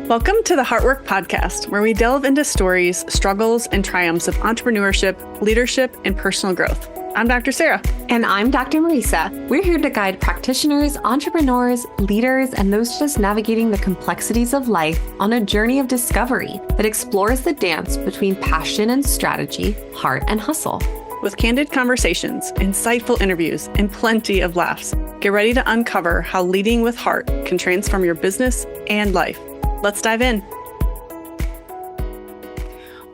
Welcome to the Heartwork Podcast, where we delve into stories, struggles, and triumphs of entrepreneurship, leadership, and personal growth. I'm Dr. Sarah. And I'm Dr. Marisa. We're here to guide practitioners, entrepreneurs, leaders, and those just navigating the complexities of life on a journey of discovery that explores the dance between passion and strategy, heart and hustle. With candid conversations, insightful interviews, and plenty of laughs, get ready to uncover how leading with heart can transform your business and life. Let's dive in.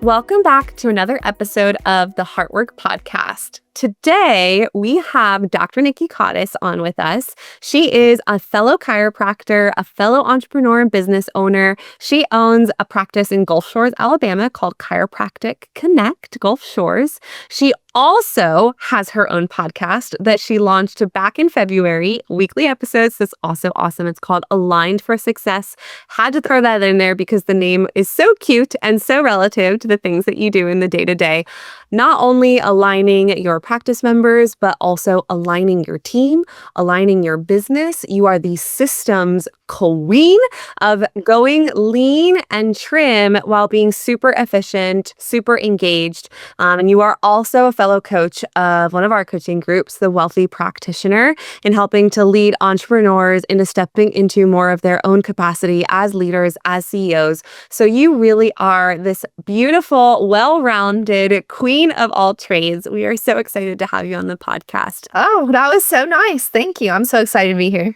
Welcome back to another episode of the Heartwork Podcast. Today, we have Dr. Nikki Cottis on with us. She is a fellow chiropractor, a fellow entrepreneur and business owner. She owns a practice in Gulf Shores, Alabama called Chiropractic Connect Gulf Shores. She also has her own podcast that she launched back in February, weekly episodes. That's also awesome. It's called Aligned for Success. Had to throw that in there because the name is so cute and so relative to the things that you do in the day-to-day. Not only aligning your practice members, but also aligning your team, aligning your business. You are the systems queen of going lean and trim while being super efficient, super engaged. And you are also a fellow coach of one of our coaching groups, the Wealthy Practitioner, in helping to lead entrepreneurs into stepping into more of their own capacity as leaders, as CEOs. So you really are this beautiful, well-rounded queen of all trades. We are so excited to have you on the podcast. Oh, that was so nice. Thank you. I'm so excited to be here.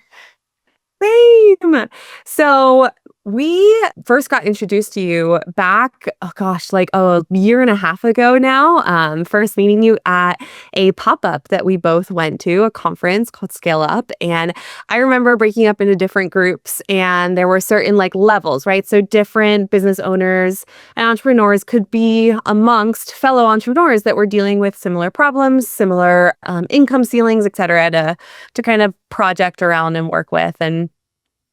Same. So we first got introduced to you back, like a year and a half ago now. First meeting you at a pop-up that we both went to, a conference called Scale Up. And I remember breaking up into different groups, and there were certain levels, right? So different business owners and entrepreneurs could be amongst fellow entrepreneurs that were dealing with similar problems, similar income ceilings, et cetera, to kind of project around and work with. And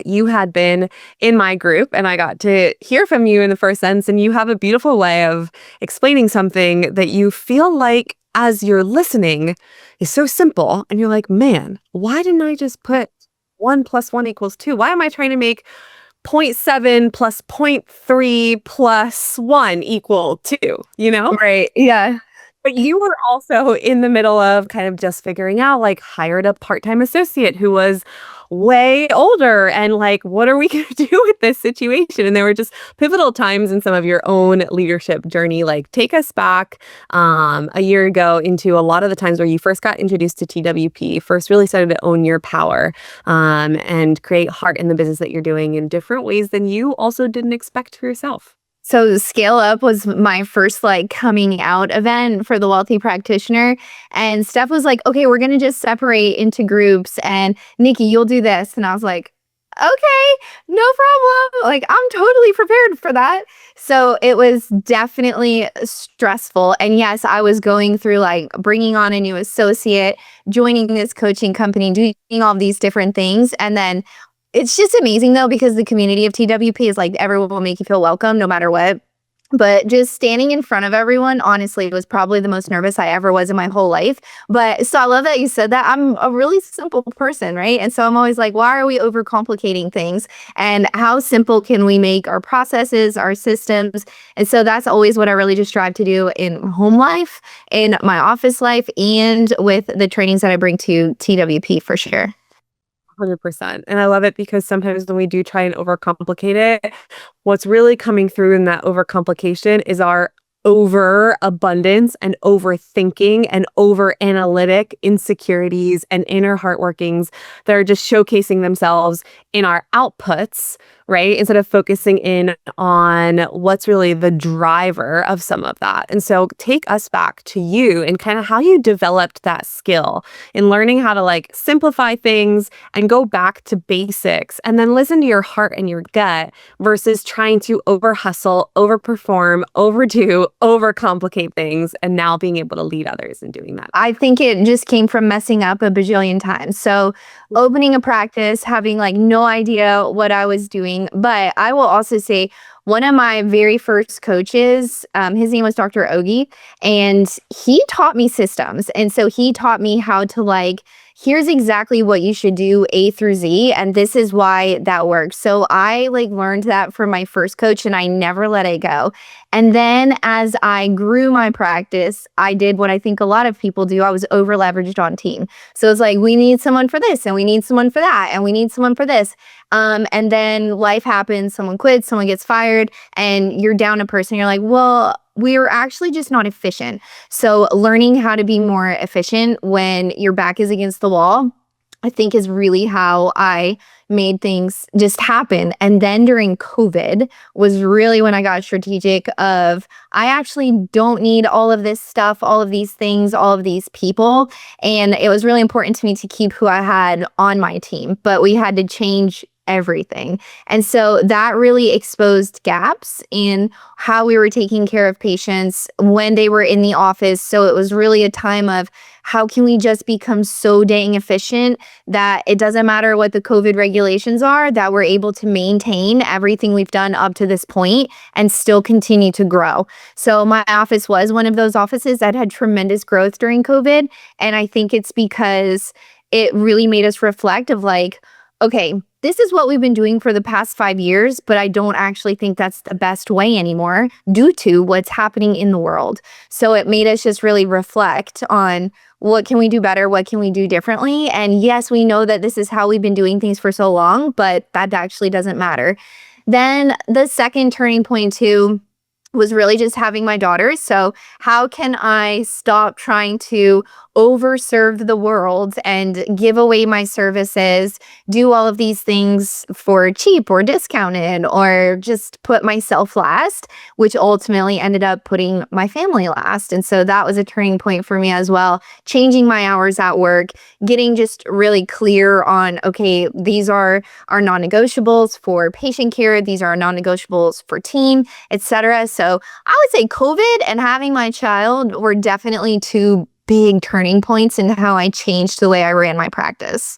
you had been in my group, and I got to hear from you in the first sentence, and you have a beautiful way of explaining something that you feel like as you're listening is so simple. And you're like, man, why didn't I just put 1 + 1 = 2? Why am I trying to make 0.7 plus 0.3 plus 1 = 2, Right. Yeah. But you were also in the middle of kind of just figuring out, hired a part-time associate who was way older and what are we going to do with this situation? And there were just pivotal times in some of your own leadership journey. Take us back a year ago into a lot of the times where you first got introduced to TWP, first really started to own your power and create heart in the business that you're doing in different ways than you also didn't expect for yourself. So Scale Up was my first coming out event for the Wealthy Practitioner. And Steph was like, okay, we're going to just separate into groups. And Nikki, you'll do this. And I was like, okay, no problem. I'm totally prepared for that. So it was definitely stressful. And yes, I was going through bringing on a new associate, joining this coaching company, doing all these different things. And then it's just amazing though, because the community of TWP is everyone will make you feel welcome no matter what. But just standing in front of everyone, honestly, was probably the most nervous I ever was in my whole life. But so I love that you said that. I'm a really simple person, right? And so I'm always like, why are we overcomplicating things? And how simple can we make our processes, our systems? And so that's always what I really just strive to do in home life, in my office life, and with the trainings that I bring to TWP for sure. 100%. And I love it because sometimes when we do try and overcomplicate it, what's really coming through in that overcomplication is our overabundance and overthinking and over analytic insecurities and inner heart workings that are just showcasing themselves in our outputs, right? Instead of focusing in on what's really the driver of some of that. And so take us back to you and kind of how you developed that skill in learning how to simplify things and go back to basics and then listen to your heart and your gut versus trying to over hustle, overperform, overdo, overcomplicate things, and now being able to lead others in doing that. I think it just came from messing up a bajillion times. So opening a practice, having no idea what I was doing. But I will also say one of my very first coaches, his name was Dr. Ogi, and he taught me systems. And so he taught me how to here's exactly what you should do A through Z, and this is why that works. So I learned that from my first coach, and I never let it go. And then as I grew my practice, I did what I think a lot of people do. I was over leveraged on team. So it's we need someone for this, and we need someone for that, and we need someone for this. And then life happens, someone quits, someone gets fired, and you're down a person. You're well, we were actually just not efficient. So learning how to be more efficient when your back is against the wall, I think is really how I made things just happen. And then during COVID was really when I got strategic of, I actually don't need all of this stuff, all of these things, all of these people. And it was really important to me to keep who I had on my team, but we had to change everything. And so that really exposed gaps in how we were taking care of patients when they were in the office. So it was really a time of, how can we just become so dang efficient that it doesn't matter what the COVID regulations are, that we're able to maintain everything we've done up to this point and still continue to grow. So my office was one of those offices that had tremendous growth during COVID. And I think it's because it really made us reflect of okay, this is what we've been doing for the past 5 years, but I don't actually think that's the best way anymore due to what's happening in the world. So it made us just really reflect on, what can we do better? What can we do differently? And yes, we know that this is how we've been doing things for so long, but that actually doesn't matter. Then the second turning point too was really just having my daughters. So how can I stop trying to overserve the world and give away my services, do all of these things for cheap or discounted, or just put myself last, which ultimately ended up putting my family last. And so that was a turning point for me as well, changing my hours at work, getting just really clear on, okay, these are our non-negotiables for patient care, these are our non-negotiables for team, etc. So I would say COVID and having my child were definitely two big turning points in how I changed the way I ran my practice.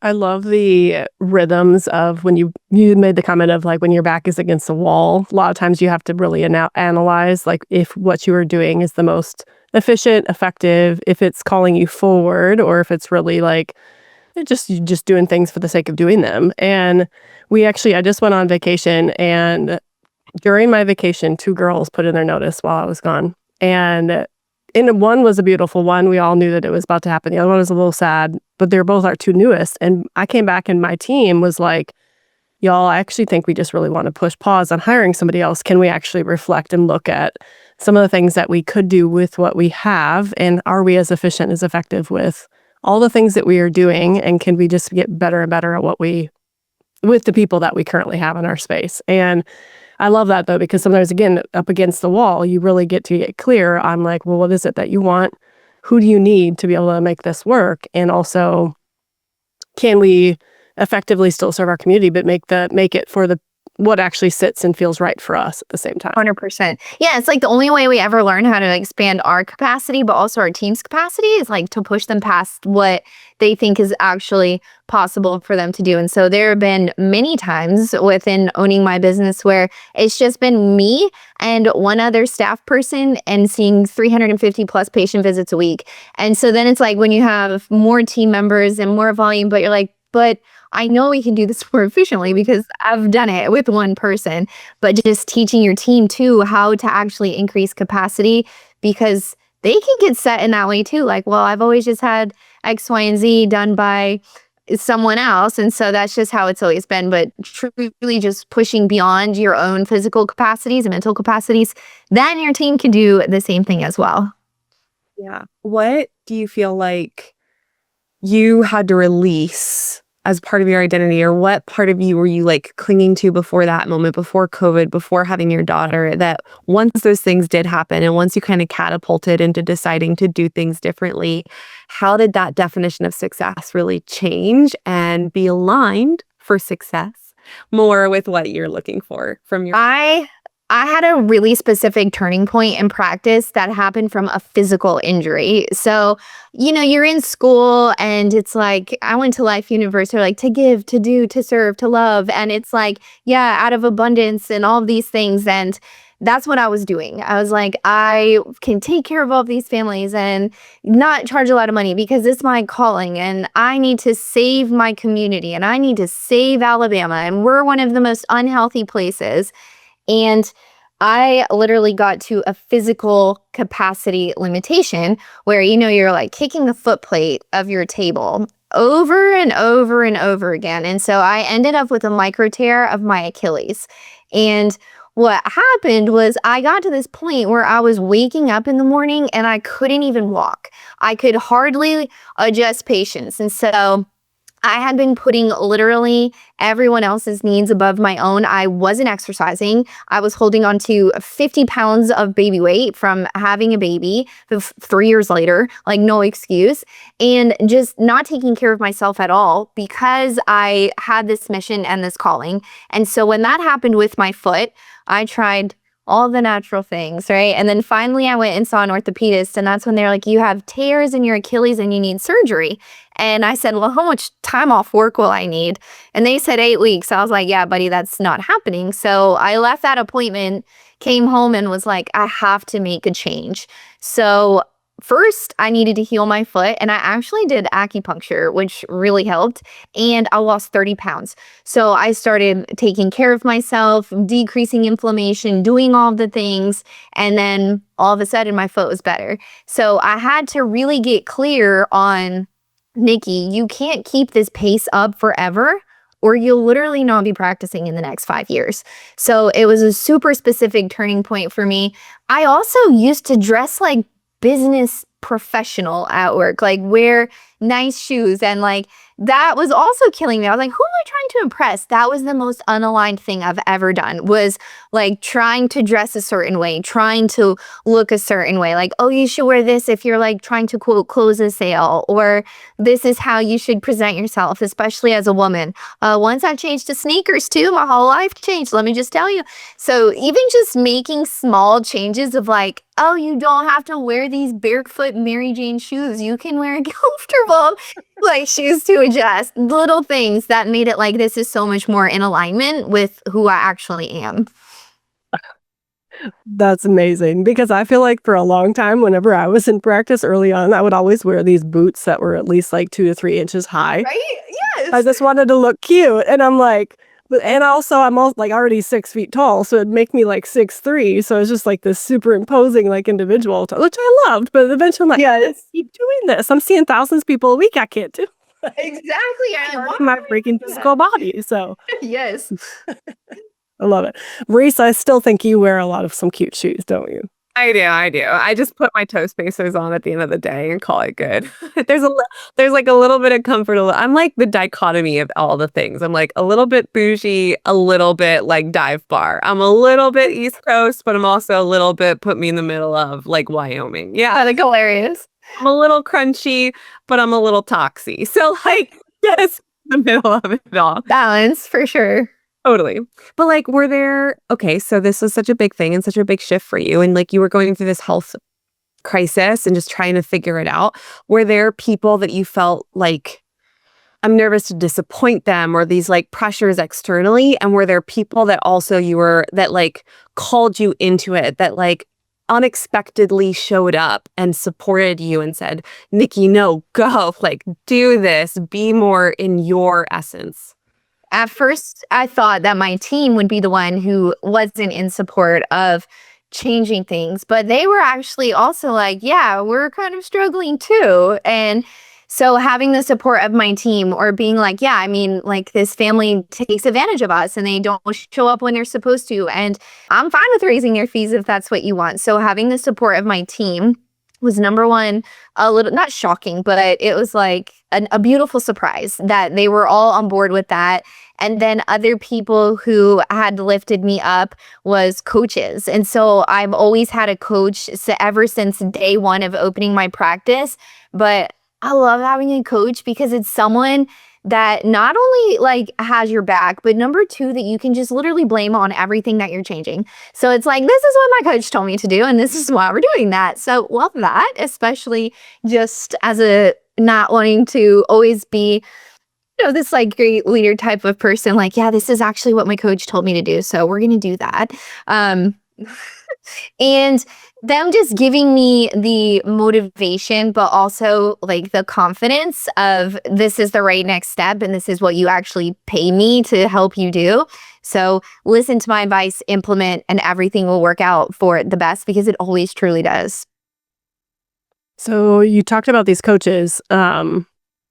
I love the rhythms of when you made the comment of when your back is against the wall. A lot of times you have to really analyze if what you are doing is the most efficient, effective, if it's calling you forward, or if it's really just doing things for the sake of doing them. And I just went on vacation, and during my vacation, 2 girls put in their notice while I was gone. And one was a beautiful one. We all knew that it was about to happen. The other one was a little sad, but they're both our 2 newest. And I came back and my team was y'all, I actually think we just really want to push pause on hiring somebody else. Can we actually reflect and look at some of the things that we could do with what we have? And are we as efficient, as effective with all the things that we are doing? And can we just get better and better at with the people that we currently have in our space? And I love that though, because sometimes, again, up against the wall, you really get to get clear on well, what is it that you want? Who do you need to be able to make this work? And also, can we effectively still serve our community, but make it for what actually sits and feels right for us at the same time? 100%. Yeah, it's the only way we ever learn how to expand our capacity, but also our team's capacity is to push them past what they think is actually possible for them to do. And so there have been many times within owning my business where it's just been me and one other staff person and seeing 350 plus patient visits a week. And so then it's when you have more team members and more volume, but you're but I know we can do this more efficiently because I've done it with one person, but just teaching your team too how to actually increase capacity, because they can get set in that way too. Well, I've always just had X, Y, and Z done by someone else. And so that's just how it's always been. But truly just pushing beyond your own physical capacities and mental capacities, then your team can do the same thing as well. Yeah. What do you feel like you had to release as part of your identity, or what part of you were you clinging to before that moment, before COVID, before having your daughter, that once those things did happen and once you kind of catapulted into deciding to do things differently, how did that definition of success really change and be aligned for success more with what you're looking for from your... I I had a really specific turning point in practice that happened from a physical injury. So, you're in school and it's like, I went to Life University, like to give, to do, to serve, to love. And it's like, yeah, out of abundance and all of these things. And that's what I was doing. I was like, I can take care of all of these families and not charge a lot of money because it's my calling and I need to save my community and I need to save Alabama. And we're one of the most unhealthy places. And I literally got to a physical capacity limitation where, you're like kicking the foot plate of your table over and over and over again. And so I ended up with a micro tear of my Achilles. And what happened was I got to this point where I was waking up in the morning and I couldn't even walk. I could hardly adjust patience. And so I had been putting literally everyone else's needs above my own. I wasn't exercising. I was holding on to 50 pounds of baby weight from having a baby 3 years later, like no excuse, and just not taking care of myself at all because I had this mission and this calling. And so when that happened with my foot, I tried all the natural things, right? And then finally I went and saw an orthopedist, and that's when they're like, you have tears in your Achilles and you need surgery. And I said, well, how much time off work will I need? And they said 8 weeks. I was like, yeah, buddy, that's not happening. So I left that appointment, came home and was like, I have to make a change. So first, I needed to heal my foot, and I actually did acupuncture, which really helped, and I lost 30 pounds. So I started taking care of myself, decreasing inflammation, doing all the things, and then all of a sudden my foot was better. So I had to really get clear on, Nikki, you can't keep this pace up forever, or you'll literally not be practicing in the next 5 years. So it was a super specific turning point for me. I also used to dress like business professional at work, like wear nice shoes, and like that was also killing me. I was like, who am I trying to impress? That was the most unaligned thing I've ever done, was like trying to dress a certain way, trying to look a certain way. Like, oh, you should wear this if you're like trying to quote close a sale, or this is how you should present yourself, especially as a woman. Once I changed to sneakers too, my whole life changed, let me just tell you. So even just making small changes of like, oh, you don't have to wear these barefoot Mary Jane shoes. You can wear comfortable like shoes to adjust. Little things that made it like, this is so much more in alignment with who I actually am. That's amazing, because I feel like for a long time, whenever I was in practice early on, I would always wear these boots that were at least like 2 to 3 inches high. Right? Yes. I just wanted to look cute. And I'm like, and also I'm also like already 6 feet tall, so it'd make me like 6'3". So it's just like this super imposing like individual, which I loved. But eventually I'm like, yeah, let's keep doing this. I'm seeing thousands of people a week. I can't do Exactly. my freaking physical body. So Yes. I love it. Reese, I still think you wear a lot of some cute shoes, don't you? I do. I just put my toe spacers on at the end of the day and call it good. There's like a little bit of comfort. I'm like the dichotomy of all the things. I'm like a little bit bougie, a little bit like dive bar. I'm a little bit East Coast, but I'm also a little bit put me in the middle of like Wyoming. Yeah. Like hilarious. I'm a little crunchy, but I'm a little toxy. So like, yes, the middle of it all. Balance for sure. Totally. But like, okay, so this was such a big thing and such a big shift for you. And like, you were going through this health crisis and just trying to figure it out. Were there people that you felt like, I'm nervous to disappoint them, or these like pressures externally? And were there people that also that like called you into it, that like unexpectedly showed up and supported you and said, Nikki, no, go, like do this, be more in your essence? At first, I thought that my team would be the one who wasn't in support of changing things, but they were actually also like, yeah, we're kind of struggling too. And so having the support of my team, or being like, yeah, I mean, like this family takes advantage of us and they don't show up when they're supposed to. And I'm fine with raising your fees if that's what you want. So having the support of my team was number one, a little, not shocking, but it was like a beautiful surprise that they were all on board with that. And then other people who had lifted me up was coaches. And so I've always had a coach ever since day one of opening my practice. But I love having a coach because it's someone that not only like has your back, but number two, that you can just literally blame on everything that you're changing. So it's like, this is what my coach told me to do, and this is why we're doing that. So love that, especially just as a not wanting to always be, this like great leader type of person. Like, yeah, this is actually what my coach told me to do. So we're going to do that. And them just giving me the motivation, but also like the confidence of this is the right next step and this is what you actually pay me to help you do. So listen to my advice, implement, and everything will work out for the best, because it always truly does. So you talked about these coaches.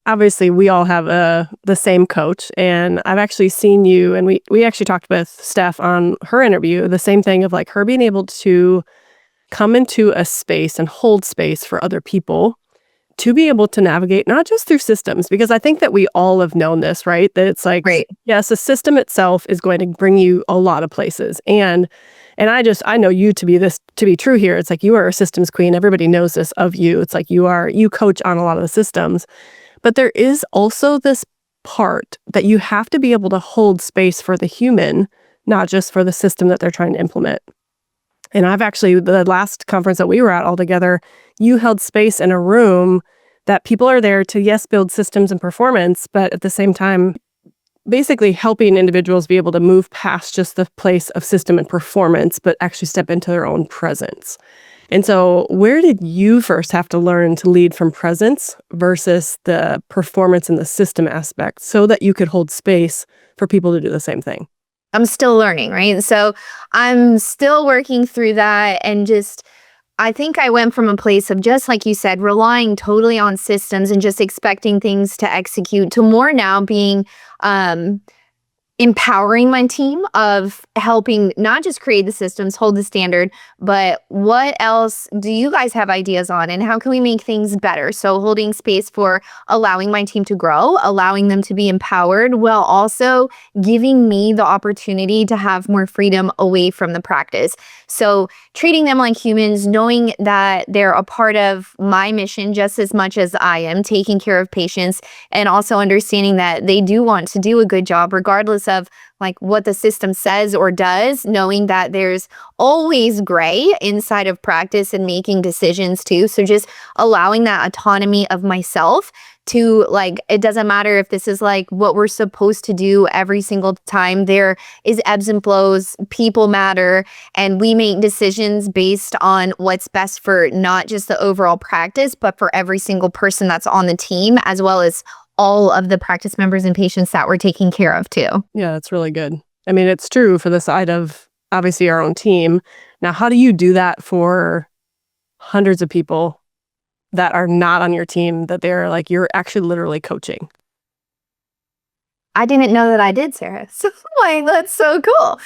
Obviously, we all have the same coach, and I've actually seen you, and we actually talked with Steph on her interview, the same thing of like her being able to come into a space and hold space for other people to be able to navigate, not just through systems, because I think that we all have known this, right? That it's like, Right. yes, a system itself is going to bring you a lot of places. And I know you to be true here. It's like you are a systems queen. Everybody knows this of you. It's like you coach on a lot of the systems. But there is also this part that you have to be able to hold space for the human, not just for the system that they're trying to implement. And I've actually, the last conference that we were at all together, you held space in a room that people are there to, yes, build systems and performance, but at the same time, basically helping individuals be able to move past just the place of system and performance, but actually step into their own presence. And so where did you first have to learn to lead from presence versus the performance and the system aspect so that you could hold space for people to do the same thing? I'm still learning, right? So I'm still working through that, and just, I think I went from a place of, just like you said, relying totally on systems and just expecting things to execute, to more now being empowering my team, of helping not just create the systems, hold the standard, but what else do you guys have ideas on, and how can we make things better? So holding space for allowing my team to grow, allowing them to be empowered, while also giving me the opportunity to have more freedom away from the practice. So treating them like humans, knowing that they're a part of my mission just as much as I am, taking care of patients, and also understanding that they do want to do a good job regardless of like what the system says or does, knowing that there's always gray inside of practice and making decisions too. So just allowing that autonomy of myself to, like, it doesn't matter if this is like what we're supposed to do every single time. There is ebbs and flows, people matter, and we make decisions based on what's best for not just the overall practice, but for every single person that's on the team, as well as all of the practice members and patients that we're taking care of too. Yeah, that's really good. I mean, it's true for the side of obviously our own team. Now, how do you do that for hundreds of people that are not on your team, that they're like, you're actually literally coaching? I didn't know that I did, Sarah. So like, that's so cool.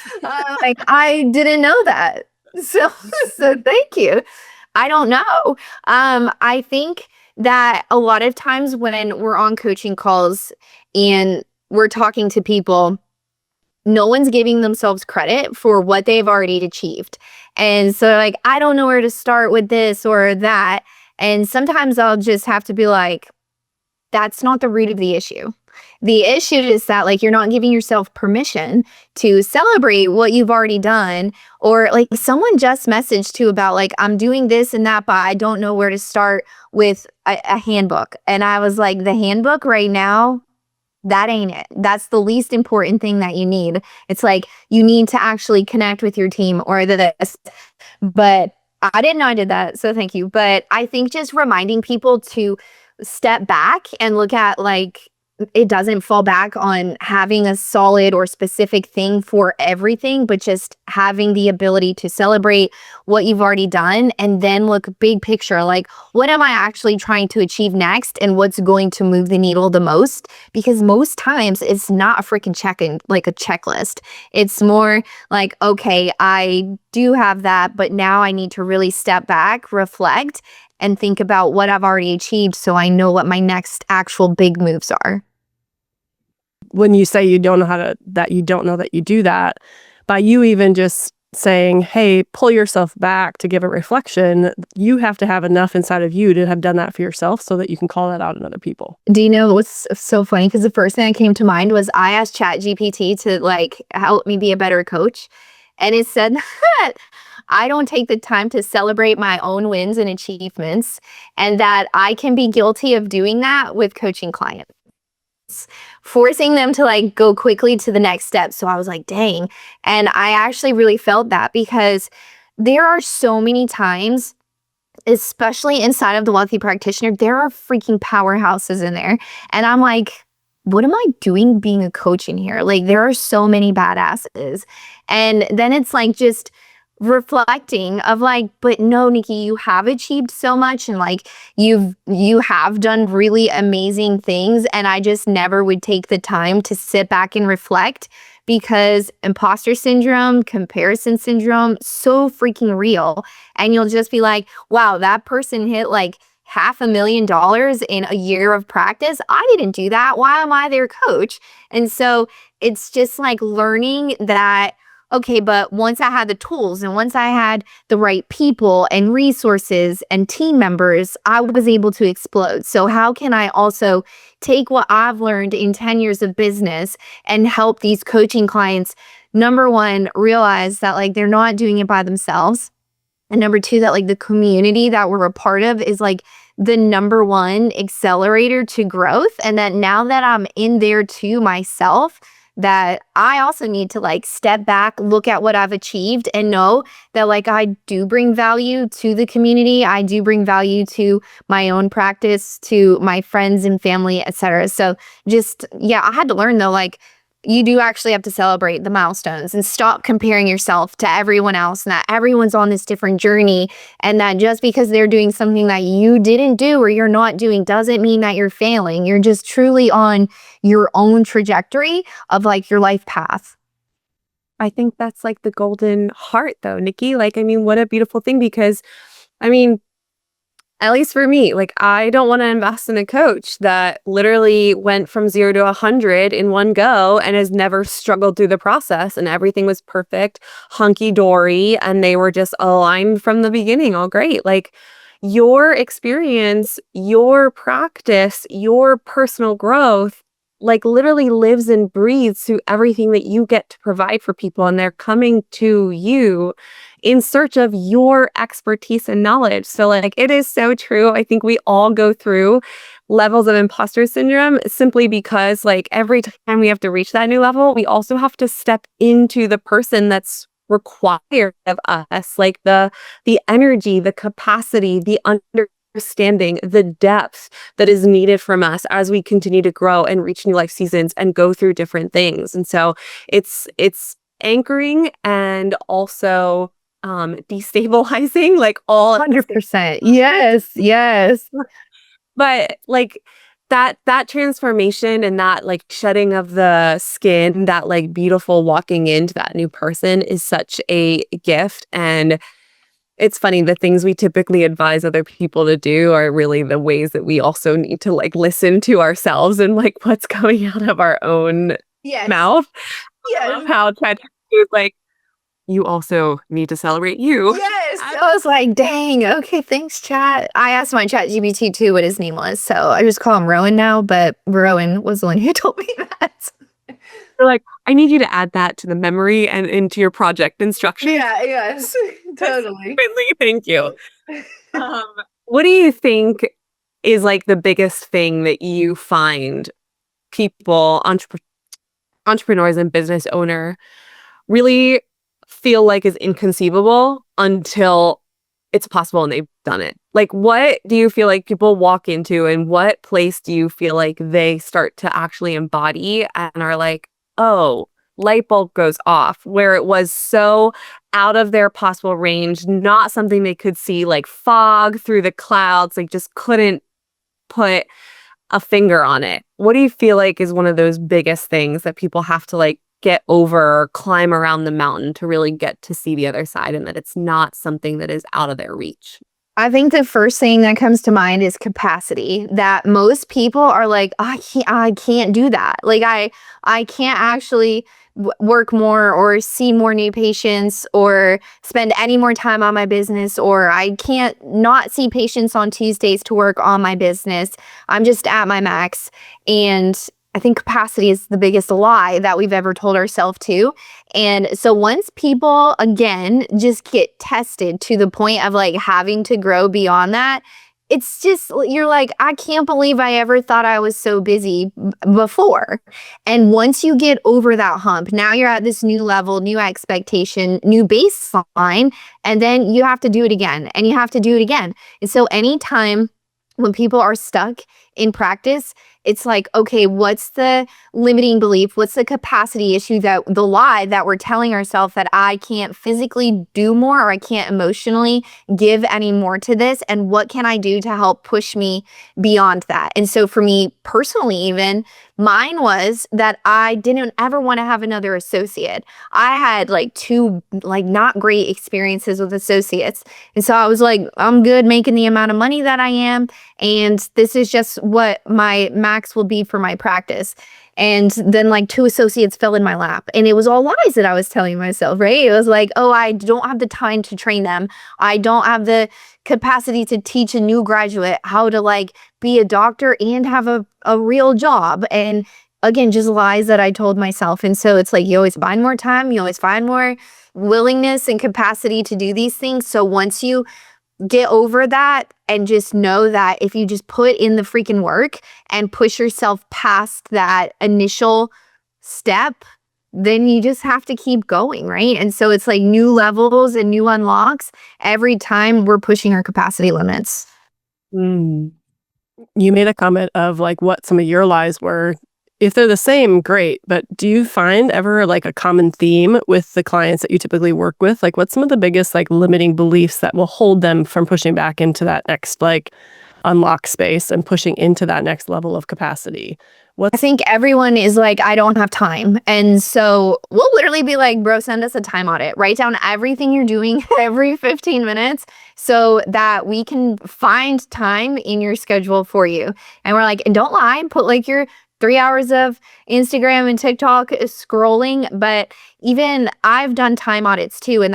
Like, I didn't know that. So thank you. I don't know. I think that a lot of times when we're on coaching calls and we're talking to people, no one's giving themselves credit for what they've already achieved. And so like, I don't know where to start with this or that. And sometimes I'll just have to be like, that's not the root of the issue. The issue is that like you're not giving yourself permission to celebrate what you've already done. Or like someone just messaged too about like, I'm doing this and that, but I don't know where to start with a handbook. And I was like, the handbook right now, that ain't it. That's the least important thing that you need. It's like you need to actually connect with your team or this. But I didn't know I did that. So thank you. But I think just reminding people to step back and look at like, it doesn't fall back on having a solid or specific thing for everything, but just having the ability to celebrate what you've already done and then look big picture, like what am I actually trying to achieve next and what's going to move the needle the most? Because most times it's not a freaking check-in, like a checklist. It's more like, okay, I do have that, but now I need to really step back, reflect, and think about what I've already achieved so I know what my next actual big moves are. When you say you don't know that you do that, by you even just saying, hey, pull yourself back to give a reflection, you have to have enough inside of you to have done that for yourself so that you can call that out in other people. Do you know what's so funny? Because the first thing that came to mind was I asked ChatGPT to like help me be a better coach. And it said that I don't take the time to celebrate my own wins and achievements, and that I can be guilty of doing that with coaching clients, forcing them to like go quickly to the next step. So I was like, dang. And I actually really felt that because there are so many times, especially inside of the wealthy practitioner, there are freaking powerhouses in there. And I'm like, what am I doing being a coach in here? Like, there are so many badasses. And then it's like just reflecting of like, but no, Nikki, you have achieved so much, and like you have done really amazing things. And I just never would take the time to sit back and reflect, because imposter syndrome, comparison syndrome, so freaking real. And you'll just be like, wow, that person hit like $500,000 in a year of practice. I didn't do that. Why am I their coach? And so it's just like learning that, okay, but once I had the tools and once I had the right people and resources and team members, I was able to explode. So how can I also take what I've learned in 10 years of business and help these coaching clients, number one, realize that like they're not doing it by themselves. And number two, that like the community that we're a part of is like the number one accelerator to growth. And that now that I'm in there too myself, that I also need to like step back, look at what I've achieved, and know that like I do bring value to the community. I do bring value to my own practice, to my friends and family, etc. So just, yeah, I had to learn though, like you do actually have to celebrate the milestones and stop comparing yourself to everyone else, and that everyone's on this different journey, and that just because they're doing something that you didn't do or you're not doing doesn't mean that you're failing. You're just truly on your own trajectory of like your life path. I think that's like the golden heart though, Nikki. Like, I mean, what a beautiful thing, because I mean, at least for me, like I don't want to invest in a coach that literally went from 0 to 100 in one go and has never struggled through the process, and everything was perfect, hunky dory, and they were just aligned from the beginning. All great. Like your experience, your practice, your personal growth, like literally lives and breathes through everything that you get to provide for people. And they're coming to you in search of your expertise and knowledge. So like, it is so true. I think we all go through levels of imposter syndrome simply because like every time we have to reach that new level, we also have to step into the person that's required of us, like the energy, the capacity, the understanding, the depth that is needed from us as we continue to grow and reach new life seasons and go through different things. And so it's anchoring and also destabilizing, like all 100%. Yes. But like that transformation and that like shedding of the skin, that like beautiful walking into that new person is such a gift. And it's funny, the things we typically advise other people to do are really the ways that we also need to like listen to ourselves and like what's coming out of our own mouth. I love how ChatGPT is like, you also need to celebrate you. Yes. I was like, dang, okay, thanks, chat. I asked my ChatGPT too what his name was. So I just call him Rowan now, but Rowan was the one who told me that. They're like, I need you to add that to the memory and into your project instructions. Yeah, yes, totally. Thank you. What do you think is like the biggest thing that you find people, entrepreneurs and business owner really feel like is inconceivable until it's possible and they've done it? Like, what do you feel like people walk into, and what place do you feel like they start to actually embody and are like, oh, light bulb goes off, where it was so out of their possible range, not something they could see, like fog through the clouds, like just couldn't put a finger on it? What do you feel like is one of those biggest things that people have to like get over or climb around the mountain to really get to see the other side, and that it's not something that is out of their reach? I think the first thing that comes to mind is capacity. That most people are like, I can't do that. Like I can't actually work more or see more new patients or spend any more time on my business, or I can't not see patients on Tuesdays to work on my business. I'm just at my max. And I think capacity is the biggest lie that we've ever told ourselves to. And so once people, again, just get tested to the point of like having to grow beyond that, it's just, you're like, I can't believe I ever thought I was so busy before. And once you get over that hump, now you're at this new level, new expectation, new baseline, and then you have to do it again and you have to do it again. And so anytime when people are stuck in practice, it's like, okay, what's the limiting belief? What's the capacity issue, that the lie that we're telling ourselves that I can't physically do more or I can't emotionally give any more to this? And what can I do to help push me beyond that? And so for me personally, even mine was that I didn't ever want to have another associate. I had like two like not great experiences with associates. And so I was like, I'm good making the amount of money that I am. And this is just what my max will be for my practice. And then like two associates fell in my lap, and it was all lies that I was telling myself, right? It was like, oh, I don't have the time to train them. I don't have the capacity to teach a new graduate how to like be a doctor and have a real job. And again, just lies that I told myself. And so it's like, you always find more time, you always find more willingness and capacity to do these things. So once you get over that and just know that if you just put in the freaking work and push yourself past that initial step, then you just have to keep going, right? And so it's like new levels and new unlocks every time we're pushing our capacity limits. Mm. You made a comment of like what some of your lies were. If they're the same, great. But do you find ever like a common theme with the clients that you typically work with? Like what's some of the biggest like limiting beliefs that will hold them from pushing back into that next like unlock space and pushing into that next level of capacity? I think everyone is like, I don't have time. And so we'll literally be like, bro, send us a time audit. Write down everything you're doing every 15 minutes so that we can find time in your schedule for you. And we're like, and don't lie, put like your 3 hours of Instagram and TikTok scrolling. But even I've done time audits too. And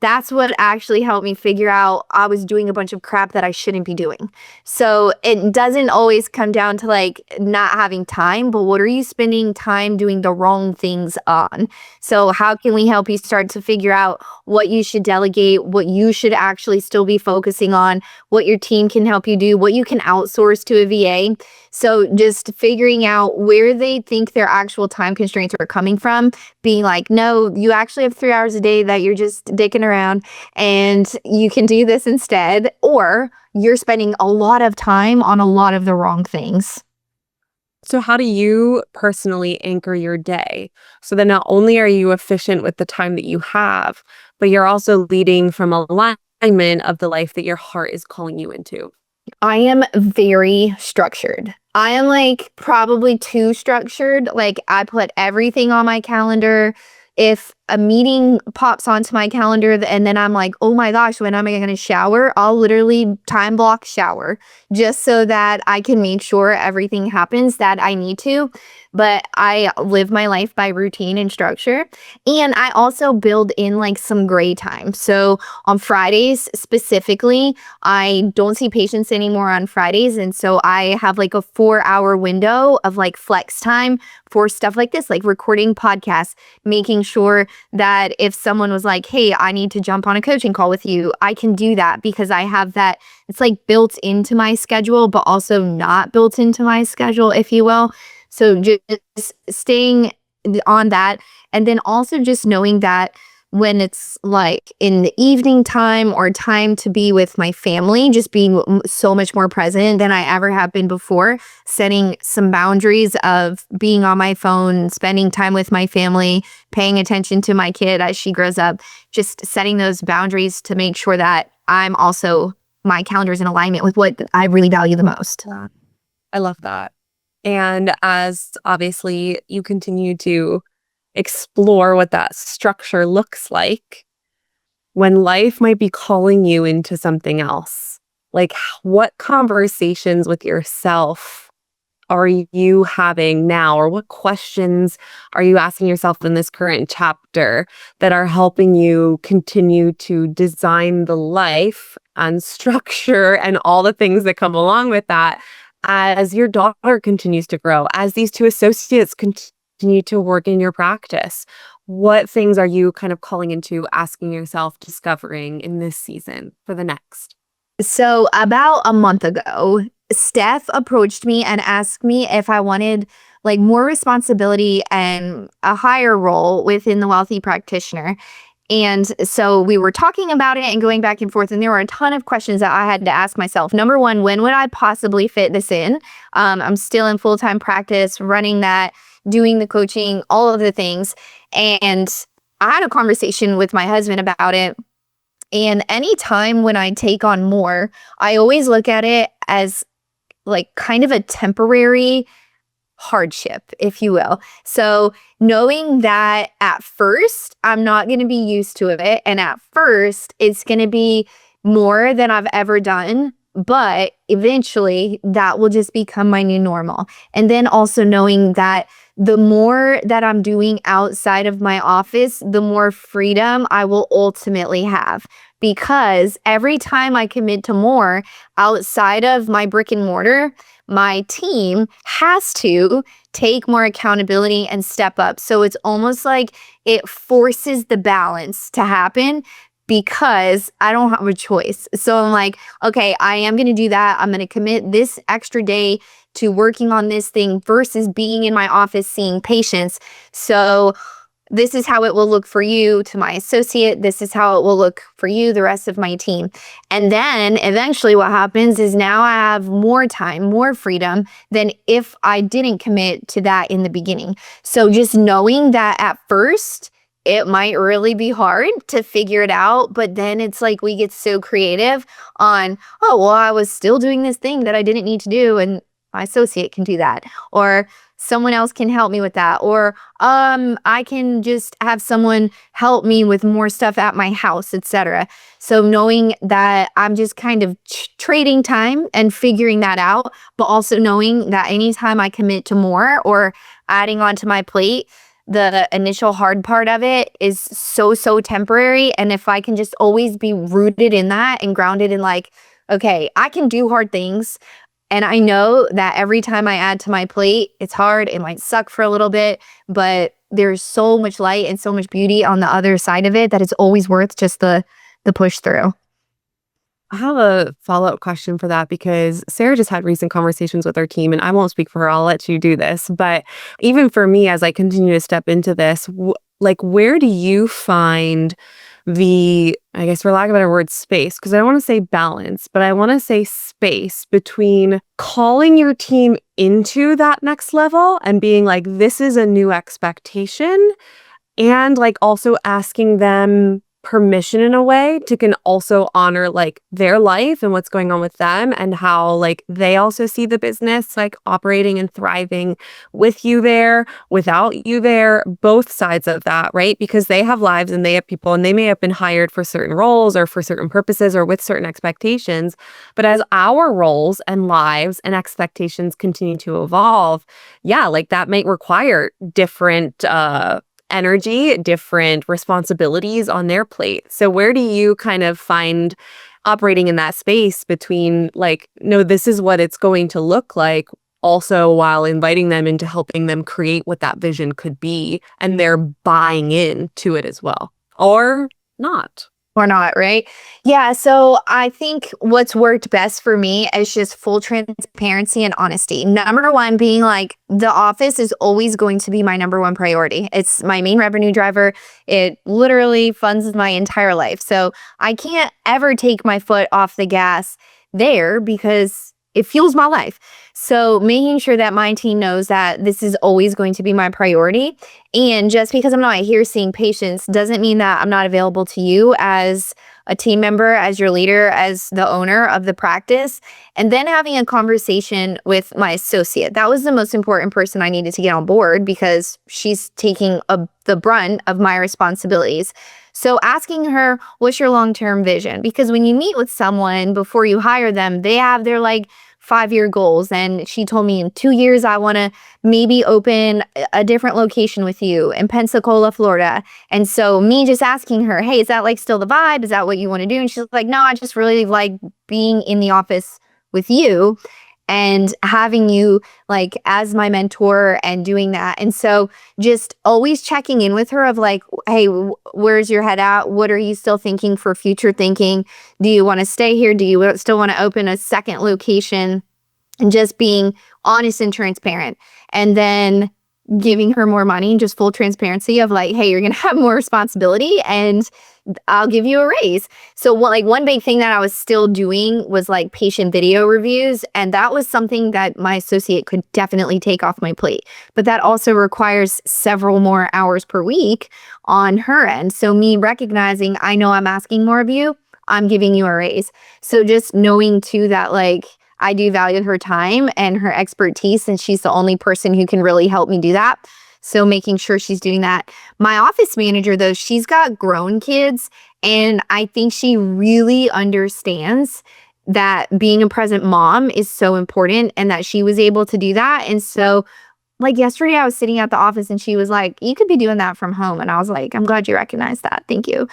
that's what actually helped me figure out I was doing a bunch of crap that I shouldn't be doing. So it doesn't always come down to like not having time, but what are you spending time doing the wrong things on? So how can we help you start to figure out what you should delegate, what you should actually still be focusing on, what your team can help you do, what you can outsource to a VA? So just figuring out where they think their actual time constraints are coming from, being like, no, you actually have 3 hours a day that you're just dicking around and you can do this instead, or you're spending a lot of time on a lot of the wrong things. So how do you personally anchor your day so that not only are you efficient with the time that you have, but you're also leading from alignment of the life that your heart is calling you into? I am very structured. I am like probably too structured. Like I put everything on my calendar. If a meeting pops onto my calendar and then I'm like, oh my gosh, when am I going to shower? I'll literally time block shower just so that I can make sure everything happens that I need to. But I live my life by routine and structure. And I also build in like some gray time. So on Fridays specifically, I don't see patients anymore on Fridays. And so I have like a 4-hour window of like flex time for stuff like this, like recording podcasts, making sure that if someone was like, hey, I need to jump on a coaching call with you, I can do that because I have that. It's like built into my schedule, but also not built into my schedule, if you will. So just staying on that. And then also just knowing that when it's like in the evening time or time to be with my family, just being so much more present than I ever have been before, setting some boundaries of being on my phone, spending time with my family, paying attention to my kid as she grows up, just setting those boundaries to make sure that I'm also, my calendar is in alignment with what I really value the most. I love that. And as obviously you continue to explore what that structure looks like, when life might be calling you into something else? Like, what conversations with yourself are you having now, or what questions are you asking yourself in this current chapter that are helping you continue to design the life and structure and all the things that come along with that as your daughter continues to grow, as these two associates continue to work in your practice? What things are you kind of calling into, asking yourself, discovering in this season for the next? So about a month ago, Steph approached me and asked me if I wanted like more responsibility and a higher role within the wealthy practitioner. And so we were talking about it and going back and forth, and there were a ton of questions that I had to ask myself. Number one, when would I possibly fit this in? I'm still in full-time practice, running that, doing the coaching, all of the things. And I had a conversation with my husband about it. And anytime when I take on more, I always look at it as like kind of a temporary hardship, if you will. So knowing that at first I'm not going to be used to it, and at first it's going to be more than I've ever done, but eventually that will just become my new normal. And then also knowing that the more that I'm doing outside of my office, the more freedom I will ultimately have. Because every time I commit to more outside of my brick and mortar, my team has to take more accountability and step up. So it's almost like it forces the balance to happen because I don't have a choice. So I'm like, okay, I am going to do that. I'm going to commit this extra day to working on this thing versus being in my office seeing patients. So this is how it will look for you to my associate. This is how it will look for you, the rest of my team. And then eventually what happens is now I have more time, more freedom than if I didn't commit to that in the beginning. So just knowing that at first, it might really be hard to figure it out, but then it's like we get so creative on, oh, well, I was still doing this thing that I didn't need to do, and my associate can do that. Or someone else can help me with that. Or I can just have someone help me with more stuff at my house, etc. So knowing that I'm just kind of trading time and figuring that out, but also knowing that anytime I commit to more or adding onto my plate, the initial hard part of it is so temporary. And if I can just always be rooted in that and grounded in like, okay, I can do hard things. And I know that every time I add to my plate, it's hard. It might suck for a little bit, but there's so much light and so much beauty on the other side of it that it's always worth just the push through. I have a follow-up question for that because Sarah just had recent conversations with her team, and I won't speak for her. I'll let you do this. But even for me, as I continue to step into this, like, where do you find the, I guess for lack of a better word, space? Because I don't want to say balance, but I want to say space between calling your team into that next level and being like, this is a new expectation, and like also asking them permission in a way to can also honor like their life and what's going on with them and how like they also see the business like operating and thriving with you there, without you there, both sides of that, right? Because they have lives and they have people and they may have been hired for certain roles or for certain purposes or with certain expectations. But as our roles and lives and expectations continue to evolve, yeah, like that might require different energy, different responsibilities on their plate. So where do you kind of find operating in that space between like, no, this is what it's going to look like, also while inviting them into helping them create what that vision could be, and they're buying into it as well, or not? Or not, right? Yeah, so I think what's worked best for me is just full transparency and honesty. Number one being like, the office is always going to be my number one priority. It's my main revenue driver. It literally funds my entire life. So I can't ever take my foot off the gas there because it fuels my life. So making sure that my team knows that this is always going to be my priority. And just because I'm not here seeing patients doesn't mean that I'm not available to you as a team member, as your leader, as the owner of the practice. And then having a conversation with my associate. That was the most important person I needed to get on board because she's taking the brunt of my responsibilities. So asking her, what's your long-term vision? Because when you meet with someone before you hire them, they have their 5-year goals. And she told me in 2 years, I want to maybe open a different location with you in Pensacola, Florida. And so me just asking her, hey, is that still the vibe? Is that what you want to do? And she's like, no, I just really like being in the office with you and having you as my mentor and doing that. And so just always checking in with her of hey, where's your head at? What are you still thinking for future thinking? Do you want to stay here? Do you still want to open a second location? And just being honest and transparent. And then giving her more money and just full transparency of hey, you're going to have more responsibility and I'll give you a raise. So one big thing that I was still doing was patient video reviews. And that was something that my associate could definitely take off my plate. But that also requires several more hours per week on her end. So me recognizing, I know I'm asking more of you, I'm giving you a raise. So just knowing too that I do value her time and her expertise, and she's the only person who can really help me do that. So making sure she's doing that. My office manager, though, she's got grown kids, and I think she really understands that being a present mom is so important and that she was able to do that. And so yesterday I was sitting at the office and she was like, you could be doing that from home. And I was like, I'm glad you recognize that. Thank you.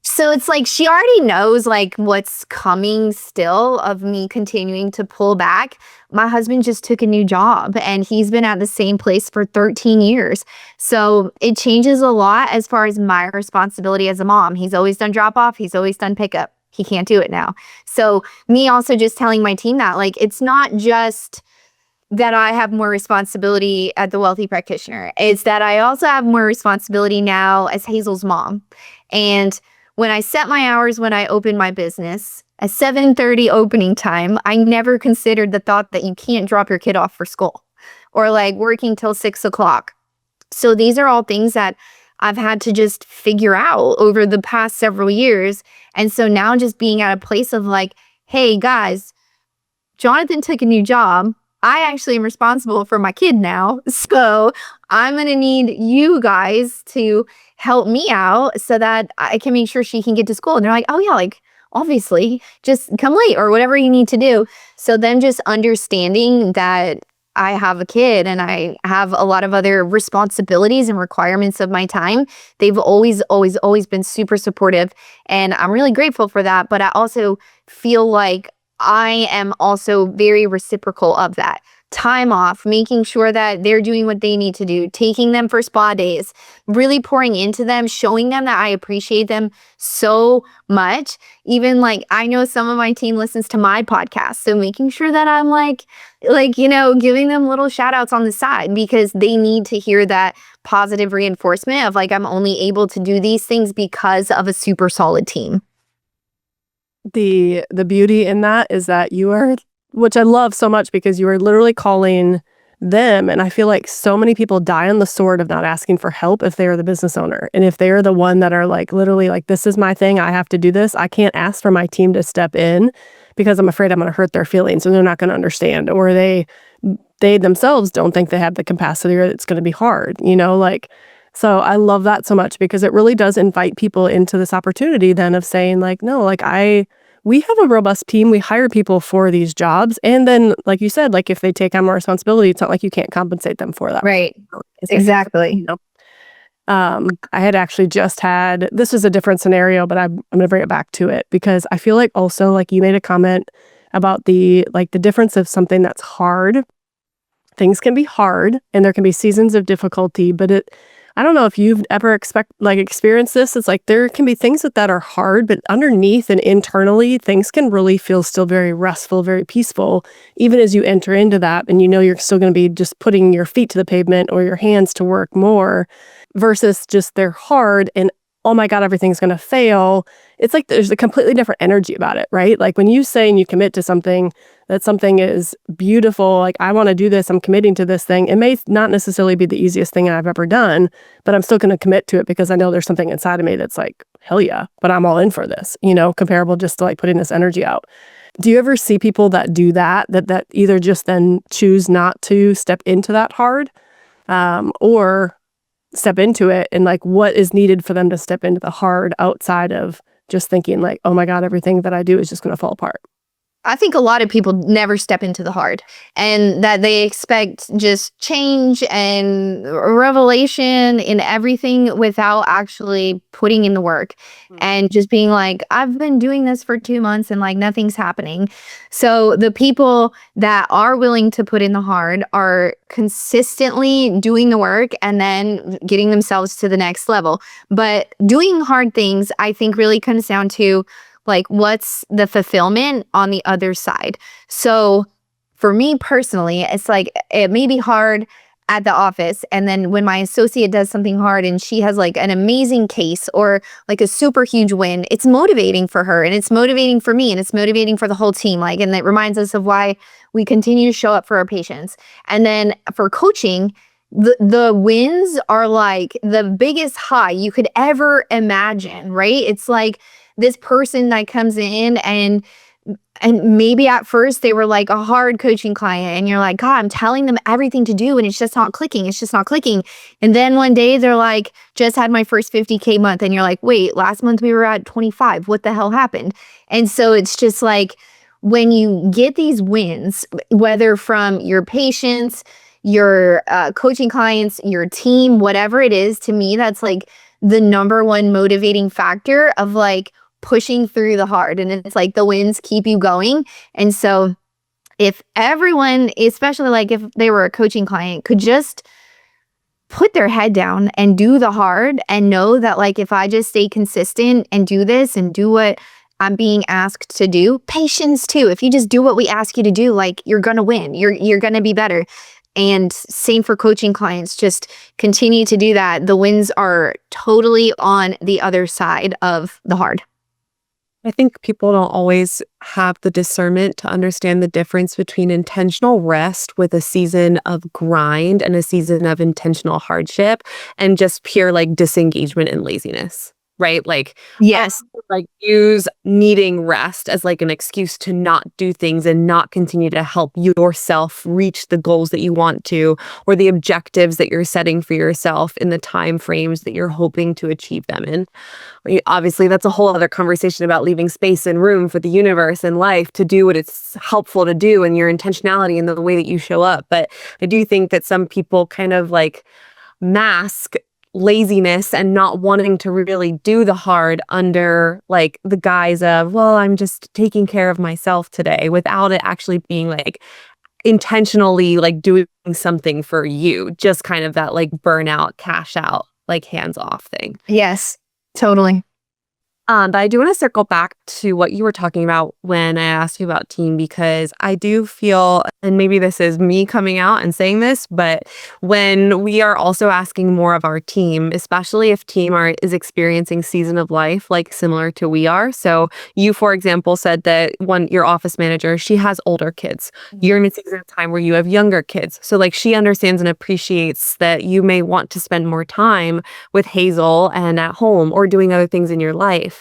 So it's she already knows what's coming still of me continuing to pull back. My husband just took a new job and he's been at the same place for 13 years. So it changes a lot as far as my responsibility as a mom. He's always done drop off. He's always done pickup. He can't do it now. So me also just telling my team that it's not just that I have more responsibility at the Wealthy Practitioner. It's that I also have more responsibility now as Hazel's mom. And when I set my hours when I opened my business, at 7:30 opening time, I never considered the thought that you can't drop your kid off for school or working till 6 o'clock. So these are all things that I've had to just figure out over the past several years. And so now just being at a place of hey guys, Jonathan took a new job. I actually am responsible for my kid now. So I'm going to need you guys to help me out so that I can make sure she can get to school. And they're like, oh yeah, obviously just come late or whatever you need to do. So then just understanding that I have a kid and I have a lot of other responsibilities and requirements of my time. They've always been super supportive. And I'm really grateful for that. But I also feel I am also very reciprocal of that. Time off, making sure that they're doing what they need to do, taking them for spa days, really pouring into them, showing them that I appreciate them so much. Even I know some of my team listens to my podcast. So making sure that I'm giving them little shout outs on the side because they need to hear that positive reinforcement of I'm only able to do these things because of a super solid team. The beauty in that is that you are, which I love so much because you are literally calling them. And I feel so many people die on the sword of not asking for help if they are the business owner. And if they're the one that are literally this is my thing, I have to do this. I can't ask for my team to step in because I'm afraid I'm going to hurt their feelings and they're not going to understand. Or they themselves don't think they have the capacity or it's going to be hard, So I love that so much because it really does invite people into this opportunity then of saying no, we have a robust team. We hire people for these jobs. And then, like you said, if they take on more responsibility, it's not like you can't compensate them for that. Right. Exactly. I had actually just had, this was a different scenario, but I'm going to bring it back to it because I feel also you made a comment about the difference of something that's hard. Things can be hard and there can be seasons of difficulty, but I don't know if you've ever experienced this. It's there can be things that are hard, but underneath and internally, things can really feel still very restful, very peaceful, even as you enter into that. And you're still going to be just putting your feet to the pavement or your hands to work more versus just they're hard. And oh my God, everything's going to fail. It's like there's a completely different energy about it, right? Like when you say and you commit to something, that something is beautiful, like I want to do this, I'm committing to this thing. It may not necessarily be the easiest thing I've ever done, but I'm still going to commit to it because I know there's something inside of me that's like, hell yeah, but I'm all in for this, comparable just to like putting this energy out. Do you ever see people that do that either just then choose not to step into that hard or step into it, and like what is needed for them to step into the hard outside of just thinking like, oh my God, everything that I do is just going to fall apart? I think a lot of people never step into the hard, and that they expect just change and revelation in everything without actually putting in the work and just being like, I've been doing this for 2 months and like nothing's happening. So the people that are willing to put in the hard are consistently doing the work and then getting themselves to the next level. But doing hard things, I think, really comes down to like, what's the fulfillment on the other side? So for me personally, it's like, it may be hard at the office. And then when my associate does something hard and she has like an amazing case or like a super huge win, it's motivating for her and it's motivating for me and it's motivating for the whole team. Like, and it reminds us of why we continue to show up for our patients. And then for coaching, the wins are like the biggest high you could ever imagine, right? It's like this person that comes in and maybe at first they were like a hard coaching client and you're like, God, I'm telling them everything to do and it's just not clicking. It's just not clicking. And then one day they're like, just had my first 50K month. And you're like, wait, last month we were at 25. What the hell happened? And so it's just like, when you get these wins, whether from your patients, your coaching clients, your team, whatever it is, to me, that's like the number one motivating factor of like pushing through the hard. And it's like the wins keep you going. And so if everyone, especially like if they were a coaching client, could just put their head down and do the hard and know that like, if I just stay consistent and do this and do what I'm being asked to do, patience too. If you just do what we ask you to do, like you're going to win, you're going to be better. And same for coaching clients, just continue to do that. The wins are totally on the other side of the hard. I think people don't always have the discernment to understand the difference between intentional rest with a season of grind and a season of intentional hardship and just pure like disengagement and laziness, right? Like, Yes. like use needing rest as like an excuse to not do things and not continue to help yourself reach the goals that you want to, or the objectives that you're setting for yourself in the time frames that you're hoping to achieve them in. Obviously, that's a whole other conversation about leaving space and room for the universe and life to do what it's helpful to do and your intentionality and the way that you show up. But I do think that some people kind of like mask laziness and not wanting to really do the hard under like the guise of, well, I'm just taking care of myself today, without it actually being like intentionally like doing something for you, just kind of that like burnout, cash out, like hands off thing. Yes, totally. But I do want to circle back to what you were talking about when I asked you about team, because I do feel, and maybe this is me coming out and saying this, but when we are also asking more of our team, especially if team is experiencing season of life, like similar to we are. So you, for example, said that your office manager, she has older kids. You're in a season of time where you have younger kids. So like she understands and appreciates that you may want to spend more time with Hazel and at home or doing other things in your life.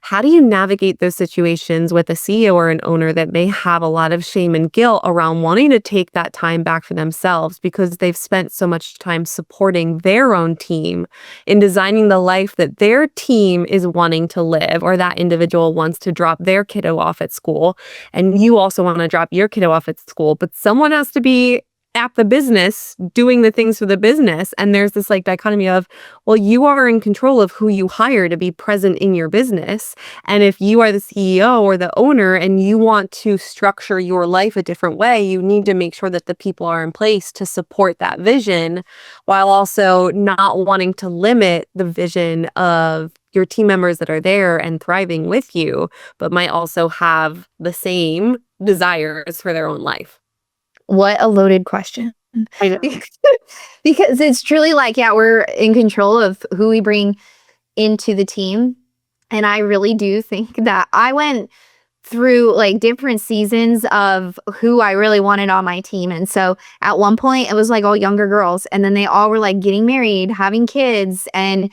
How do you navigate those situations with a CEO or an owner that may have a lot of shame and guilt around wanting to take that time back for themselves because they've spent so much time supporting their own team in designing the life that their team is wanting to live, or that individual wants to drop their kiddo off at school, and you also want to drop your kiddo off at school, but someone has to be at the business doing the things for the business. And there's this like dichotomy of, well, you are in control of who you hire to be present in your business. And if you are the CEO or the owner and you want to structure your life a different way, you need to make sure that the people are in place to support that vision, while also not wanting to limit the vision of your team members that are there and thriving with you, but might also have the same desires for their own life. What a loaded question. I know. Because it's truly like, yeah, we're in control of who we bring into the team. And I really do think that I went through like different seasons of who I really wanted on my team. And so at one point it was like all younger girls, and then they all were like getting married, having kids, and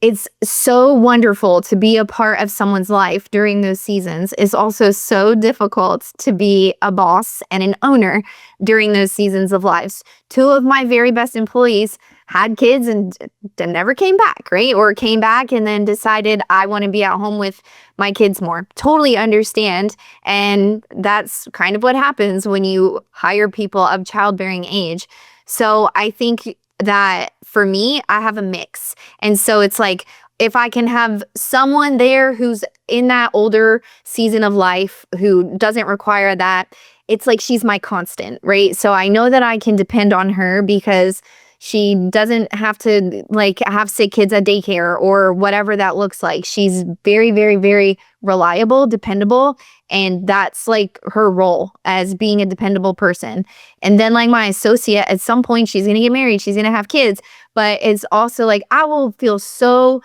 it's so wonderful to be a part of someone's life during those seasons. It's also so difficult to be a boss and an owner during those seasons of lives. Two of my very best employees had kids and never came back, right? Or came back and then decided, I want to be at home with my kids more. Totally understand. And that's kind of what happens when you hire people of childbearing age. So I think that for me, I have a mix. And so it's like, if I can have someone there who's in that older season of life who doesn't require that, it's like she's my constant, right? So I know that I can depend on her because she doesn't have to like have sick kids at daycare or whatever that looks like. She's very, very, very reliable, dependable. And that's like her role as being a dependable person. And then like my associate, at some point, she's going to get married. She's going to have kids. But it's also like, I will feel so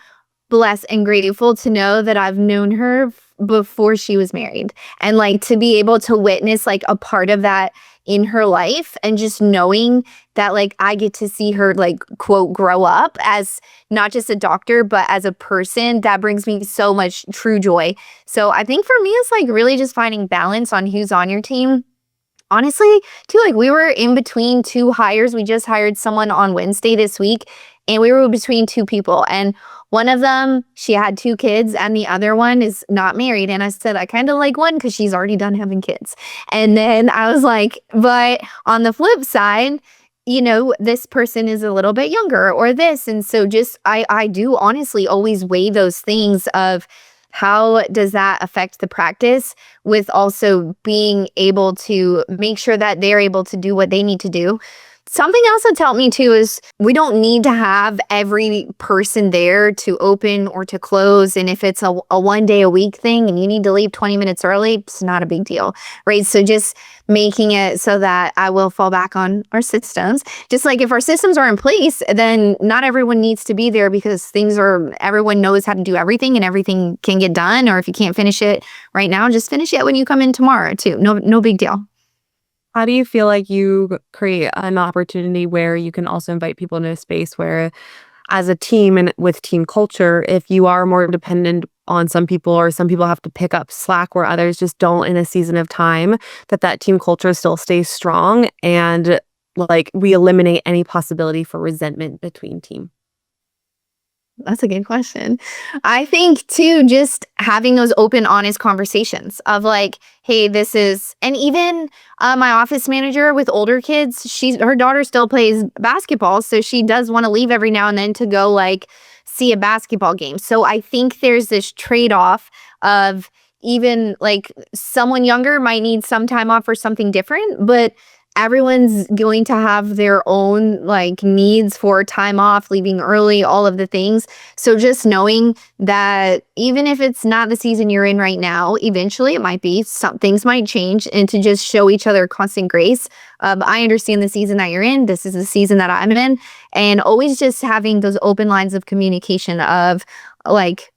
blessed and grateful to know that I've known her before she was married, and like to be able to witness like a part of that in her life, and just knowing that like I get to see her like quote grow up as not just a doctor but as a person, that brings me so much true joy. So I think for me it's like really just finding balance on who's on your team. Honestly, too, like we were in between two hires. We just hired someone on Wednesday this week, and we were between two people. And one of them, she had 2 kids, and the other one is not married. And I said, I kind of like one because she's already done having kids. And then I was like, but on the flip side, you know, this person is a little bit younger or this. And so just, I do honestly always weigh those things of how does that affect the practice, with also being able to make sure that they're able to do what they need to do. Something else that's helped me too is we don't need to have every person there to open or to close. And if it's a 1 day a week thing and you need to leave 20 minutes early, it's not a big deal, right? So just making it so that I will fall back on our systems. Just like if our systems are in place, then not everyone needs to be there because everyone knows how to do everything and everything can get done. Or if you can't finish it right now, just finish it when you come in tomorrow too. No big deal. How do you feel like you create an opportunity where you can also invite people into a space where, as a team and with team culture, if you are more dependent on some people or some people have to pick up slack where others just don't in a season of time, that team culture still stays strong and like we eliminate any possibility for resentment between team? That's a good question. I think too, just having those open, honest conversations of like, hey, this is, and even my office manager with older kids, her daughter still plays basketball. So she does want to leave every now and then to go like see a basketball game. So I think there's this trade-off of even like someone younger might need some time off for something different, but everyone's going to have their own like needs for time off, leaving early, all of the things. So just knowing that even if it's not the season you're in right now, eventually it might be, some things might change, and to just show each other constant grace. I understand the season that you're in. This is the season that I'm in. And always just having those open lines of communication of like,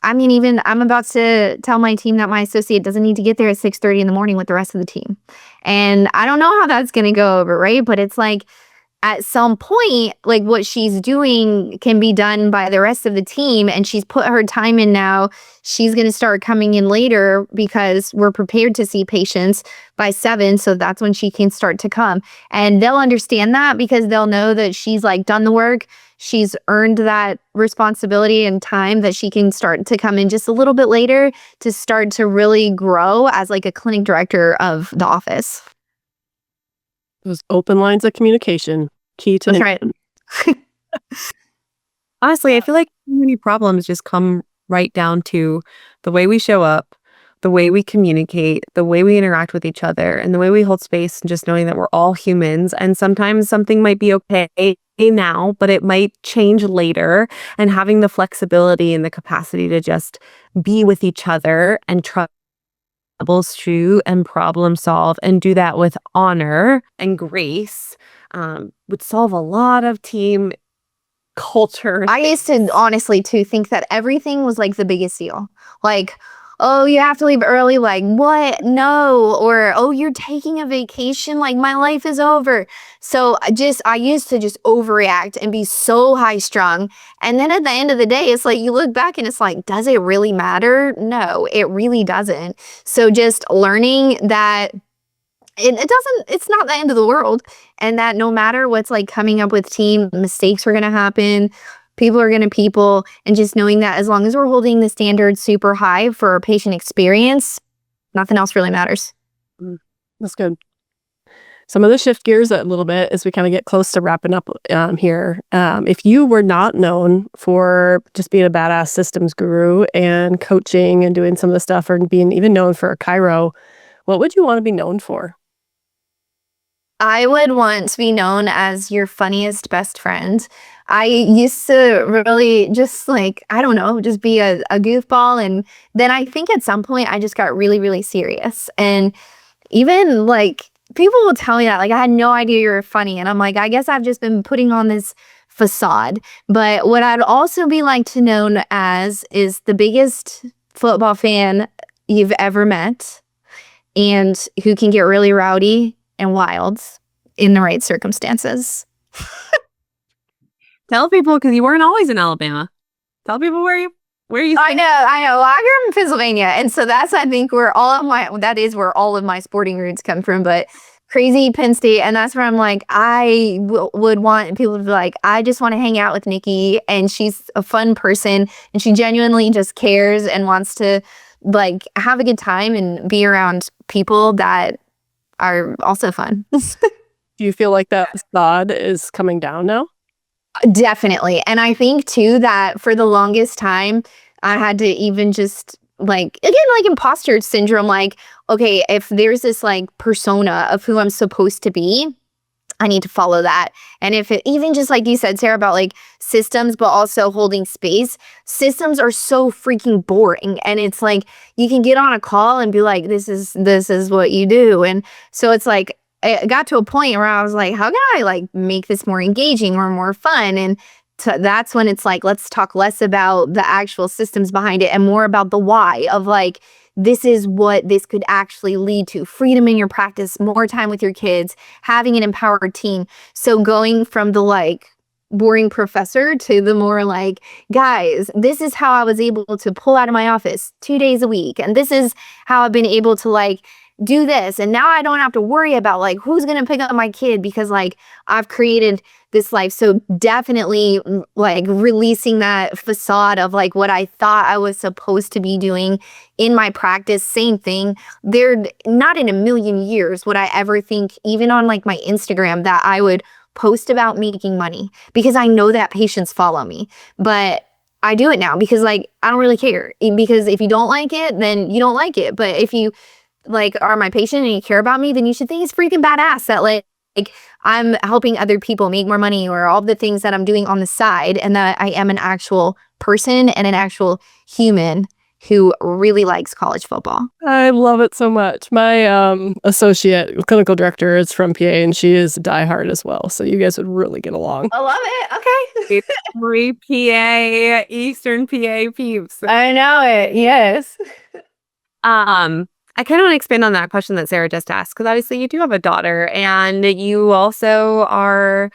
I mean, even I'm about to tell my team that my associate doesn't need to get there at 6:30 in the morning with the rest of the team. And I don't know how that's going to go over, right? But it's like at some point, like what she's doing can be done by the rest of the team. And she's put her time in now. She's going to start coming in later because we're prepared to see patients by 7. So that's when she can start to come. And they'll understand that because they'll know that she's like done the work. She's earned that responsibility and time that she can start to come in just a little bit later to start to really grow as like a clinic director of the office. Those open lines of communication, key to That's right. Honestly, I feel like so many problems just come right down to the way we show up, the way we communicate, the way we interact with each other, and the way we hold space, and just knowing that we're all humans. And sometimes something might be okay now, but it might change later. And having the flexibility and the capacity to just be with each other and troubleshoot and problem solve and do that with honor and grace would solve a lot of team culture. I used to honestly too think that everything was like the biggest deal. Like, oh, you have to leave early. Like, what? No. Or, oh, you're taking a vacation. Like, my life is over. So I used to just overreact and be so high strung. And then at the end of the day, it's like you look back and it's like, does it really matter? No, it really doesn't. So just learning that it's not the end of the world, and that no matter what's like coming up with team, mistakes are going to happen, people are going to people, and just knowing that as long as we're holding the standard super high for patient experience, nothing else really matters. That's good. Some of the shift gears a little bit as we kind of get close to wrapping up here. If you were not known for just being a badass systems guru and coaching and doing some of the stuff, or being even known for a chiro, what would you want to be known for? I would want to be known as your funniest best friend. I used to really just like, I don't know, just be a goofball. And then I think at some point I just got really, really serious. And even like people will tell me that, like, I had no idea you were funny. And I'm like, I guess I've just been putting on this facade. But what I'd also be like to known as is the biggest football fan you've ever met, and who can get really rowdy and wild in the right circumstances. Tell people, because you weren't always in Alabama. Tell people where you. I know. Well, I grew up in Pennsylvania, and so that's, I think, where that is where all of my sporting roots come from. But crazy Penn State, and that's where I'm like, I would want people to be like, I just want to hang out with Nikki, and she's a fun person, and she genuinely just cares and wants to like have a good time and be around people that are also fun. Do you feel like that facade is coming down now? Definitely. And I think too that for the longest time, I had to even just like, again, like imposter syndrome, like, okay, if there's this like persona of who I'm supposed to be, I need to follow that. And if it even just like you said, Sarah, about like systems, but also holding space, systems are so freaking boring. And it's like, you can get on a call and be like, this is what you do. And so it's like, it got to a point where I was like, how can I like make this more engaging or more fun? And that's when it's like, let's talk less about the actual systems behind it and more about the why of like, this is what this could actually lead to: freedom in your practice, more time with your kids, having an empowered team. So going from the like boring professor to the more like, guys, this is how I was able to pull out of my office 2 days a week. And this is how I've been able to like do this. And now I don't have to worry about like who's going to pick up my kid because like I've created this life. So definitely like releasing that facade of like what I thought I was supposed to be doing in my practice. Same thing. They're not in a million years would I ever think, even on like my Instagram, that I would post about making money, because I know that patients follow me. But I do it now because like I don't really care, because if you don't like it, then you don't like it. But if you like are my patient and you care about me, then you should think it's freaking badass that like I'm helping other people make more money, or all the things that I'm doing on the side, and that I am an actual person and an actual human who really likes college football. I love it so much. My associate clinical director is from PA, and she is diehard as well. So you guys would really get along. I love it. Okay. Free PA, Eastern PA peeps. I know it. Yes. I kind of want to expand on that question that Sarah just asked, because obviously you do have a daughter, and you also are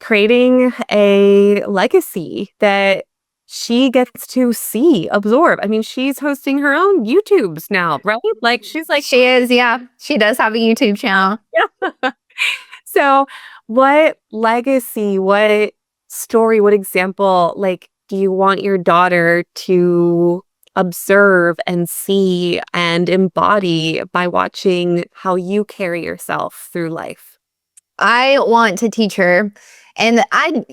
creating a legacy that she gets to see, absorb. I mean, she's hosting her own YouTubes now, right? Like she's like, She is. Yeah. She does have a YouTube channel. yeah. So what legacy, what story, what example, like, do you want your daughter to observe and see and embody by watching how you carry yourself through life? I want to teach her. And I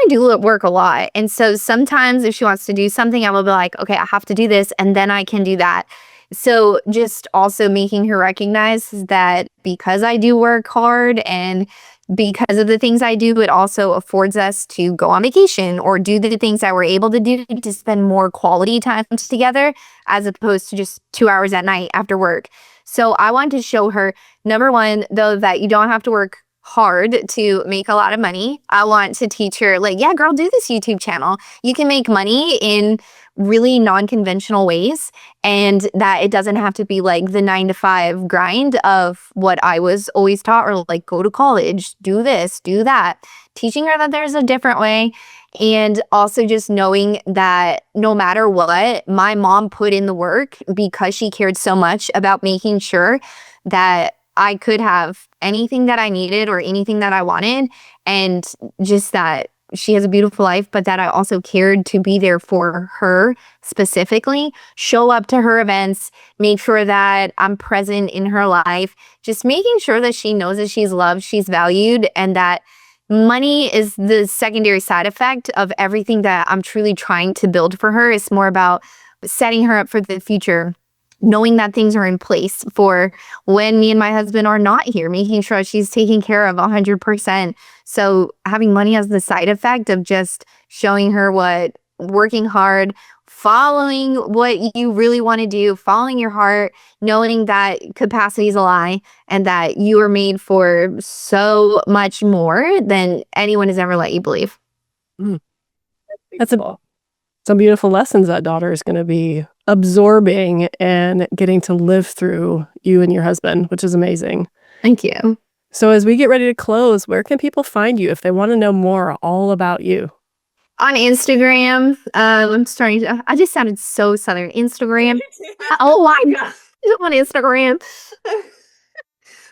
do work a lot. And so sometimes if she wants to do something, I will be like, okay, I have to do this, and then I can do that. So just also making her recognize that because I do work hard and because of the things I do, it also affords us to go on vacation or do the things that we're able to do to spend more quality time together, as opposed to just 2 hours at night after work. So I want to show her, number one, though, that you don't have to work hard to make a lot of money. I want to teach her, like, yeah, girl, do this YouTube channel. You can make money in really non-conventional ways, and that it doesn't have to be like the 9 to 5 grind of what I was always taught, or like go to college, do this, do that. Teaching her that there's a different way. And also just knowing that no matter what, my mom put in the work because she cared so much about making sure that I could have anything that I needed or anything that I wanted. And just that she has a beautiful life, but that I also cared to be there for her specifically, show up to her events, make sure that I'm present in her life, just making sure that she knows that she's loved, she's valued, and that money is the secondary side effect of everything that I'm truly trying to build for her. It's more about setting her up for the future, knowing that things are in place for when me and my husband are not here, making sure she's taken care of 100%. So having money as the side effect of just showing her what working hard, following what you really want to do, following your heart, knowing that capacity is a lie and that you are made for so much more than anyone has ever let you believe. That's some beautiful lessons that daughter is going to be absorbing and getting to live through you and your husband, which is amazing. Thank you. So as we get ready to close, where can people find you if they want to know more all about you? On Instagram, I just sounded so Southern. Instagram. Oh my God. On Instagram.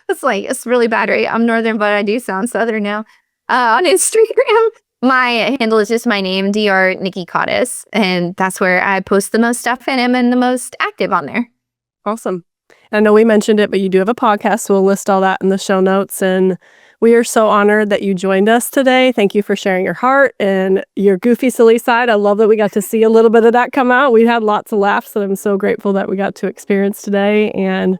It's really bad, right? I'm Northern, but I do sound Southern now. On Instagram, my handle is just my name, Dr. Nikki Cottis. And that's where I post the most stuff and am the most active on there. Awesome. I know we mentioned it, but you do have a podcast, so we'll list all that in the show notes. And we are so honored that you joined us today. Thank you for sharing your heart and your goofy, silly side. I love that we got to see a little bit of that come out. We had lots of laughs that I'm so grateful that we got to experience today. And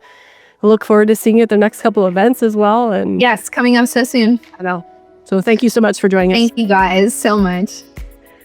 I look forward to seeing you at the next couple of events as well. And yes, coming up so soon. I know. So thank you so much for joining us. Thank you guys so much.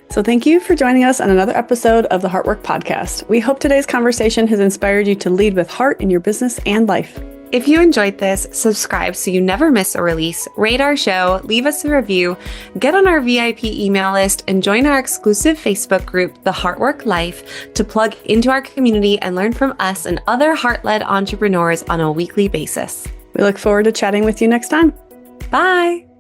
So thank you for joining us on another episode of the Heartwork Podcast. We hope today's conversation has inspired you to lead with heart in your business and life. If you enjoyed this, subscribe so you never miss a release, rate our show, leave us a review, get on our VIP email list, and join our exclusive Facebook group, The Heartwork Life, to plug into our community and learn from us and other heart-led entrepreneurs on a weekly basis. We look forward to chatting with you next time. Bye!